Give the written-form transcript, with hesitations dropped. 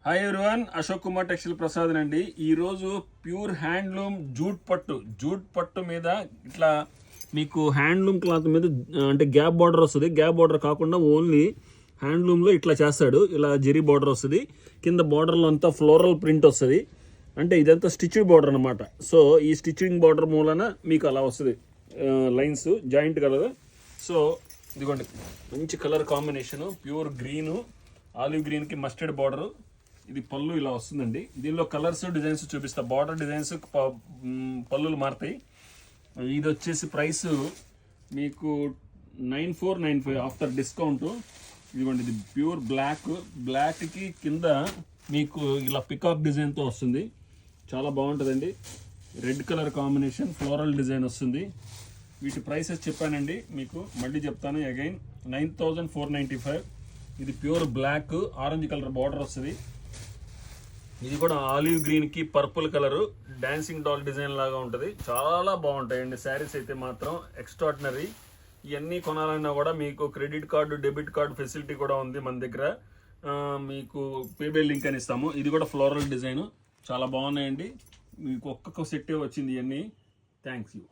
Hi everyone, Ashok Kumar textile Prasad అండి. ఈరోజు pure handloom jute పట్టు మీద ఇట్లా మీకు హ్యాండ్లూమ్ క్లాత్ మీద అంటే గ్యాప్ బార్డర్ వస్తుంది. గ్యాప్ బార్డర్ కాకుండా ఓన్లీ హ్యాండ్లూమ్లో ఇట్లా చేస్తాడు. ఇలా జెరీ బార్డర్ వస్తుంది, కింద బార్డర్లో అంతా ఫ్లోరల్ ప్రింట్ వస్తుంది. అంటే ఇదంతా స్టిచ్డ్ బార్డర్ అనమాట. సో ఈ స్టిచ్చింగ్ బార్డర్ మూలన మీకు అలా వస్తుంది, లైన్స్ జాయింట్ కలర్. సో ఇదిగోండి, మంచి colour combination, pure green, olive గ్రీన్కి మస్టర్డ్ బార్డరు. ఇది పళ్ళు ఇలా వస్తుందండి. దీనిలో కలర్స్ డిజైన్స్ చూపిస్తా. బార్డర్ డిజైన్స్ పళ్ళులు మారుతాయి. ఇది వచ్చేసి ప్రైస్ మీకు 9495 ఆఫ్టర్ డిస్కౌంట్. ఇదిగోండి, ఇది ప్యూర్ బ్లాక్కి కింద మీకు ఇలా పికాక్ డిజైన్తో వస్తుంది. చాలా బాగుంటుందండి. Red colour combination, floral design వస్తుంది. వీటి ప్రైసెస్ చెప్పానండి మీకు, మళ్ళీ చెప్తాను అగైన్. 9495. ఇది pure black, orange colour border వస్తుంది. ఇది కూడా ఆలివ్ గ్రీన్కి purple colour, dancing doll design లాగా ఉంటుంది. చాలా బాగుంటాయండి శారీస్ అయితే మాత్రం ఎక్స్ట్రాడినరీ. ఇవన్నీ కొనాలన్నా కూడా మీకు credit card, debit card facility కూడా ఉంది మన దగ్గర. మీకు పేబెల్ లింక్ అని ఇస్తాము. ఇది కూడా ఫ్లోరల్ డిజైన్, చాలా బాగున్నాయండి. మీకు ఒక్కొక్క సెట్టే వచ్చింది ఇవన్నీ. Thanks you.